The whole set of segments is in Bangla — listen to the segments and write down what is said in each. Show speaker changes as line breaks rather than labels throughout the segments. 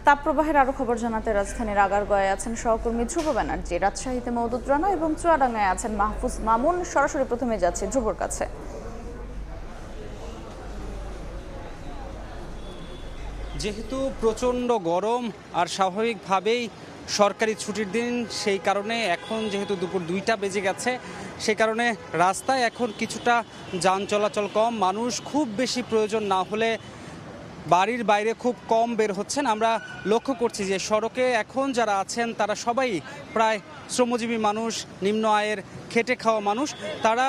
তাপপ্রবাহের আরো খবর জানাতে রাজধানীর আগারগাঁওয়ে আছেন সহকর্মী ধ্রুব ব্যানার্জি, রাজশাহীতে মওদুদ রানা এবং চুয়াডাঙ্গায় আছেন মাহফুজ মামুন। সরাসরি প্রথমে যাচ্ছে ধ্রুবর কাছে।
যেহেতু প্রচণ্ড গরম আর স্বাভাবিকভাবেই সরকারি ছুটির দিন, সেই কারণে এখন যেহেতু দুপুর 2টা বেজে গেছে, সেই কারণে রাস্তায় এখন কিছুটা যান চলাচল কম। মানুষ খুব বেশি প্রয়োজন না হলে বাড়ির বাইরে খুব কম বের হচ্ছেন। আমরা লক্ষ্য করছি যে সড়কে এখন যারা আছেন তারা সবাই প্রায় শ্রমজীবী মানুষ, নিম্ন আয়ের খেটে খাওয়া মানুষ। তারা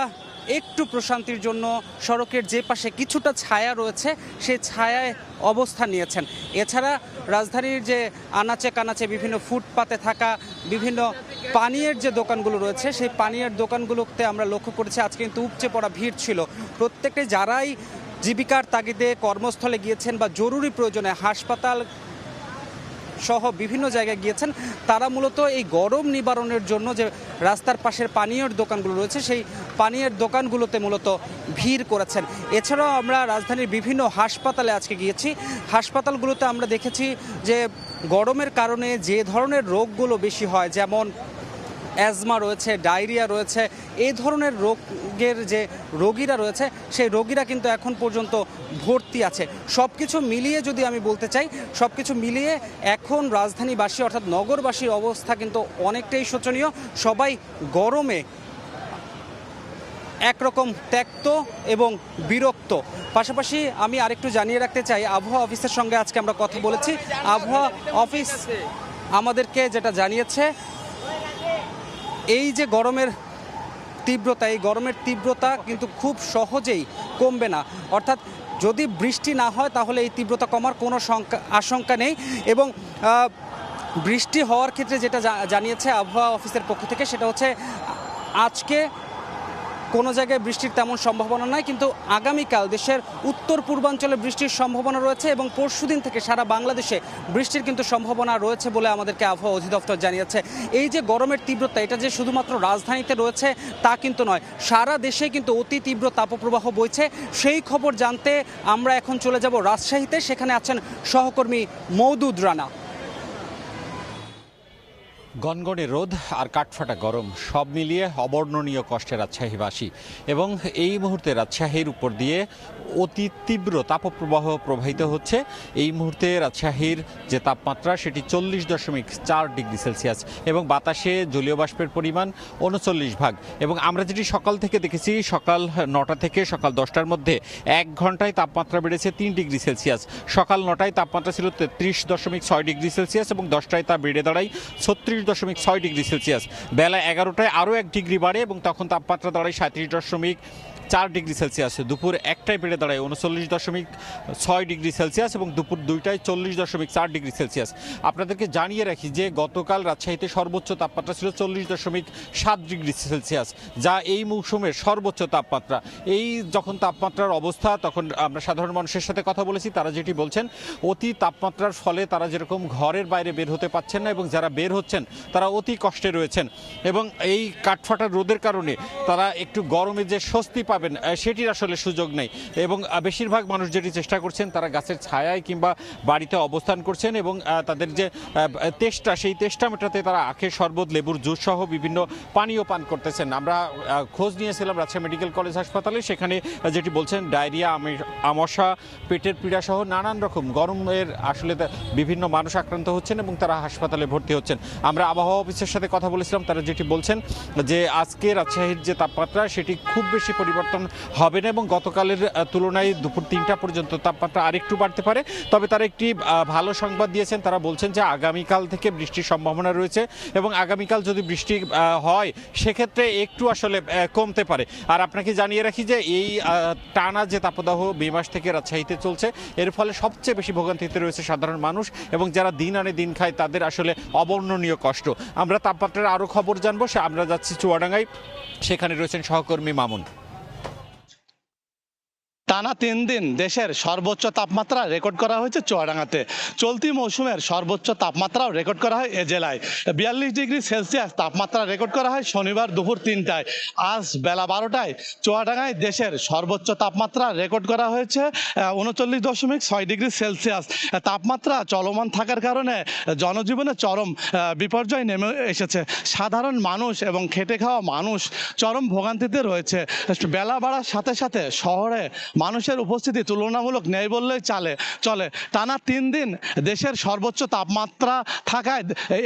একটু প্রশান্তির জন্য সড়কের যে পাশে কিছুটা ছায়া রয়েছে সেই ছায়ায় অবস্থান নিয়েছেন। এছাড়া রাজধানীর যে আনাচে কানাচে বিভিন্ন ফুটপাতে থাকা বিভিন্ন পানীয়ের যে দোকানগুলো রয়েছে, সেই পানীয়ের দোকানগুলোতে আমরা লক্ষ্য করেছি আজকে কিন্তু উপচে পড়া ভিড় ছিল। প্রত্যেকটা যারাই জীবিকার তাগিদে কর্মস্থলে গিয়েছেন বা জরুরি প্রয়োজনে হাসপাতাল সহ বিভিন্ন জায়গায় গিয়েছেন, তারা মূলত এই গরম নিবারণের জন্য যে রাস্তার পাশের পানীয়ের দোকানগুলো রয়েছে সেই পানীয়ের দোকানগুলোতে মূলত ভিড় করেছেন। এছাড়াও আমরা রাজধানীর বিভিন্ন হাসপাতালে আজকে গিয়েছি। হাসপাতালগুলোতে আমরা দেখেছি যে গরমের কারণে যে ধরনের রোগগুলো বেশি হয়, যেমন অ্যাজমা রয়েছে, ডায়রিয়া রয়েছে, এই ধরনের রোগের যে রোগীরা রয়েছে সেই রোগীরা কিন্তু এখন পর্যন্ত ভর্তি আছে। সব কিছু মিলিয়ে যদি আমি বলতে চাই, সব কিছু মিলিয়ে এখন রাজধানীবাসী অর্থাৎ নগরবাসীর অবস্থা কিন্তু অনেকটাই শোচনীয়। সবাই গরমে একরকম ত্যক্ত এবং বিরক্ত। পাশাপাশি আমি আরেকটু জানিয়ে রাখতে চাই, আবহাওয়া অফিসের সঙ্গে আজকে আমরা কথা বলেছি। আবহাওয়া অফিস আমাদেরকে যেটা জানিয়েছে, এই যে গরমের তীব্রতা, এই গরমের তীব্রতা কিন্তু খুব সহজেই কমবে না। অর্থাৎ যদি বৃষ্টি না হয় তাহলে এই তীব্রতা কমার কোনো আশঙ্কা নেই। এবং বৃষ্টি হওয়ার ক্ষেত্রে যেটা জানিয়েছে আবহাওয়া অফিসের পক্ষ থেকে, সেটা হচ্ছে আজকে কোনো জায়গায় বৃষ্টির তেমন সম্ভাবনা নাই, কিন্তু আগামীকাল দেশের উত্তর পূর্বাঞ্চলে বৃষ্টির সম্ভাবনা রয়েছে এবং পরশুদিন থেকে সারা বাংলাদেশে বৃষ্টির কিন্তু সম্ভাবনা রয়েছে বলে আমাদেরকে আবহাওয়া অধিদপ্তর জানিয়েছে। এই যে গরমের তীব্রতা, এটা যে শুধুমাত্র রাজধানীতে রয়েছে তা কিন্তু নয়, সারা দেশে কিন্তু অতি তীব্র তাপপ্রবাহ বইছে। সেই খবর জানতে আমরা এখন চলে যাব রাজশাহীতে। সেখানে আছেন সহকর্মী মওদুদ রানা।
গনগনে রোদ আর কাঠফাটা গরম সব মিলিয়ে অবর্ণনীয় কষ্টে রাজশাহীবাসী, এবং এই মুহূর্তে রাজশাহীর উপর দিয়ে অতি তীব্র তাপপ্রবাহ প্রবাহিত হচ্ছে। এই মুহূর্তে রাজশাহীর যে তাপমাত্রা সেটি 40.4 ডিগ্রি সেলসিয়াস এবং বাতাসে জলীয় বাষ্পের পরিমাণ 39 ভাগ। এবং আমরা যেটি সকাল থেকে দেখেছি, সকাল 9টা থেকে সকাল 10টার মধ্যে 1 ঘন্টায় তাপমাত্রা বেড়েছে 3 ডিগ্রি সেলসিয়াস। সকাল 9টায় তাপমাত্রা ছিল 33.6 ডিগ্রি সেলসিয়াস এবং 10টায় তা বেড়ে দাঁড়ায় 36.6 ডিগ্রি সেলসিয়াস। বেলা 11টায় আরও 1 ডিগ্রি বাড়ে এবং তখন তাপমাত্রা দাঁড়ায় 37.4 ডিগ্রি সেলসিয়াস। দুপুর 1টায় বেড়ে দাঁড়ায় 39.6 ডিগ্রি সেলসিয়াস এবং দুপুর 2টায় 40.4 ডিগ্রি সেলসিয়াস। আপনাদেরকে জানিয়ে রাখি যে গতকাল রাজশাহীতে সর্বোচ্চ তাপমাত্রা ছিল 40.7 ডিগ্রি সেলসিয়াস, যা এই মৌসুমের সর্বোচ্চ তাপমাত্রা। এই যখন তাপমাত্রার অবস্থা, তখন আমরা সাধারণ মানুষের সাথে কথা বলেছি, তারা যেটি বলছেন, অতি তাপমাত্রার ফলে তারা যেরকম ঘরের বাইরে বের হতে পারছেন না এবং যারা বের হচ্ছেন তারা অতি কষ্টে রয়েছেন। এবং এই কাঠফাটা রোদের কারণে তারা একটু গরমে যে স্বস্তি পাবেন সেটির আসলে সুযোগ নেই। এবং বেশিরভাগ মানুষ যেটি চেষ্টা করছেন, তারা গাছের ছায়ায় কিংবা বাড়িতে অবস্থান করছেন এবং তাদের যে তেষ্টা, সেই তেষ্টা মেটাতে তারা আখের শরবত, লেবুর জুস সহ বিভিন্ন পানীয় পান করতেছেন। আমরা খোঁজ নিয়েছিলাম রাজশাহী মেডিকেল কলেজ হাসপাতালে, সেখানে যেটি বলছেন, ডায়রিয়া, আমাশা, পেটের পীড়া সহ নানান রকম গরমের আসলে বিভিন্ন মানুষ আক্রান্ত হচ্ছেন এবং তারা হাসপাতালে ভর্তি হচ্ছেন। আমরা আবহাওয়া অফিসের সাথে কথা বলেছিলাম, তারা যেটি বলছেন যে আজকে রাজশাহীর যে তাপমাত্রা সেটি খুব বেশি পরিবর্তন হবে না এবং গতকালের তুলনায় দুপুর 3টা পর্যন্ত তাপমাত্রা আরেকটু বাড়তে পারে। তবে তারা একটি ভালো সংবাদ দিয়েছেন, তারা বলছেন যে আগামীকাল থেকে বৃষ্টির সম্ভাবনা রয়েছে এবং আগামীকাল যদি বৃষ্টি হয় সেক্ষেত্রে একটু আসলে কমতে পারে। আর আপনাকে জানিয়ে রাখি যে এই টানা যে তাপদাহ মে মাস থেকে রাজশাহীতে চলছে, এর ফলে সবচেয়ে বেশি ভোগান্তিতে রয়েছে সাধারণ মানুষ এবং যারা দিন আনে দিন খায় তাদের আসলে অবর্ণনীয় কষ্ট। আমরা তাপমাত্রার আরও খবর জানবো, আমরা যাচ্ছি চুয়াডাঙ্গায়, সেখানে রয়েছেন সহকর্মী মামুন।
টানা 3 দিন দেশের সর্বোচ্চ তাপমাত্রা রেকর্ড করা হয়েছে চুয়াডাঙ্গাতে। চলতি মৌসুমের সর্বোচ্চ তাপমাত্রাও রেকর্ড করা হয় এ জেলায়। 42 ডিগ্রি সেলসিয়াস তাপমাত্রা রেকর্ড করা হয় শনিবার দুপুর 3টায়। আজ বেলা 12টায় চুয়াডাঙ্গায় দেশের সর্বোচ্চ তাপমাত্রা রেকর্ড করা হয়েছে 39.6 ডিগ্রি সেলসিয়াস। তাপমাত্রা চলমান থাকার কারণে জনজীবনে চরম বিপর্যয় নেমে এসেছে। সাধারণ মানুষ এবং খেটে খাওয়া মানুষ চরম ভোগান্তিতে রয়েছে। বেলা বাড়ার সাথে সাথে শহরে মানুষের উপস্থিতি তুলনামূলক নেই বললেই চলে। টানা 3 দিন দেশের সর্বোচ্চ তাপমাত্রা থাকায়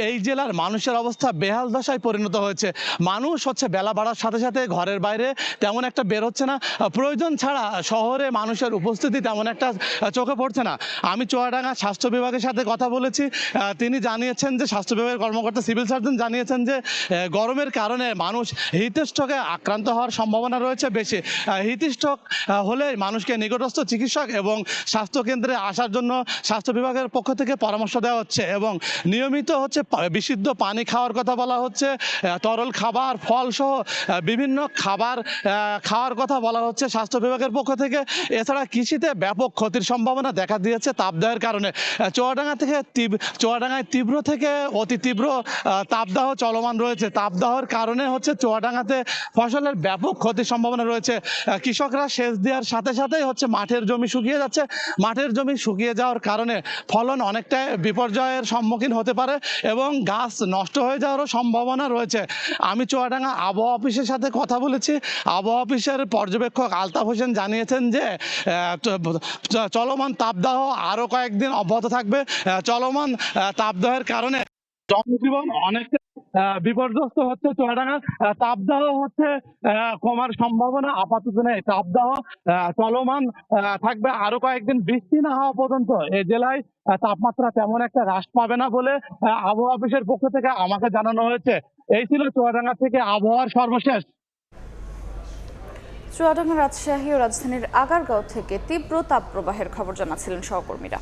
এই জেলার মানুষের অবস্থা বেহাল দশায় পরিণত হয়েছে। মানুষ বেলা বাড়ার সাথে সাথে ঘরের বাইরে তেমন একটা বের হচ্ছে না। প্রয়োজন ছাড়া শহরে মানুষের উপস্থিতি তেমন একটা চোখে পড়ছে না। আমি চুয়াডাঙ্গা স্বাস্থ্য বিভাগের সাথে কথা বলেছি। তিনি জানিয়েছেন যে স্বাস্থ্য বিভাগের কর্মকর্তা সিভিল সার্জন জানিয়েছেন যে গরমের কারণে মানুষ হিটস্ট্রোকে আক্রান্ত হওয়ার সম্ভাবনা রয়েছে বেশি। হিটস্ট্রোক হলে মানুষকে নিকটস্থ চিকিৎসক এবং স্বাস্থ্যকেন্দ্রে আসার জন্য স্বাস্থ্য বিভাগের পক্ষ থেকে পরামর্শ দেওয়া হচ্ছে এবং নিয়মিত বিশুদ্ধ পানি খাওয়ার কথা বলা হচ্ছে। তরল খাবার ফল সহ বিভিন্ন খাবার খাওয়ার কথা বলা হচ্ছে স্বাস্থ্য বিভাগের পক্ষ থেকে। এছাড়া কৃষিতে ব্যাপক ক্ষতির সম্ভাবনা দেখা দিয়েছে তাপদাহের কারণে। চুয়াডাঙ্গায় তীব্র থেকে অতি তীব্র তাপদাহ চলমান রয়েছে। তাপদাহর কারণে চুয়াডাঙ্গাতে ফসলের ব্যাপক ক্ষতির সম্ভাবনা রয়েছে। কৃষকরা সেচ দেওয়ার সাথে সাথেই মাঠের জমি শুকিয়ে যাচ্ছে। মাঠের জমি শুকিয়ে যাওয়ার কারণে ফলন অনেকটাই বিপর্যয়ের সম্মুখীন হতে পারে এবং গাছ নষ্ট হয়ে যাওয়ারও সম্ভাবনা রয়েছে। আমি চুয়াডাঙ্গা আবহাওয়া অফিসের সাথে কথা বলেছি। আবহাওয়া অফিসের পর্যবেক্ষক আলতাফ হোসেন জানিয়েছেন যে চলমান তাপদাহ আরো কয়েকদিন অব্যাহত থাকবে। চলমান তাপদাহের কারণে জনজীবন অনেকটা বিপর্যস্ত হচ্ছে। চুয়াডাঙ্গা তাপদাহ কমার সম্ভাবনা আপাতত নেই। তাপদাহ চলমান থাকবে আরো কয়েকদিন। বৃষ্টি না হওয়া পর্যন্ত এই জেলায় তাপমাত্রা তেমন একটা হ্রাস পাবে না বলে আবহাওয়া অফিসের পক্ষ থেকে আমাকে জানানো হয়েছে। এই ছিল চুয়াডাঙ্গা থেকে আবহাওয়ার সর্বশেষ।
চুয়াডাঙ্গা, রাজশাহী ও রাজধানীর আগারগাঁও থেকে তীব্র তাপপ্রবাহের খবর জানাচ্ছিলেন সহকর্মীরা।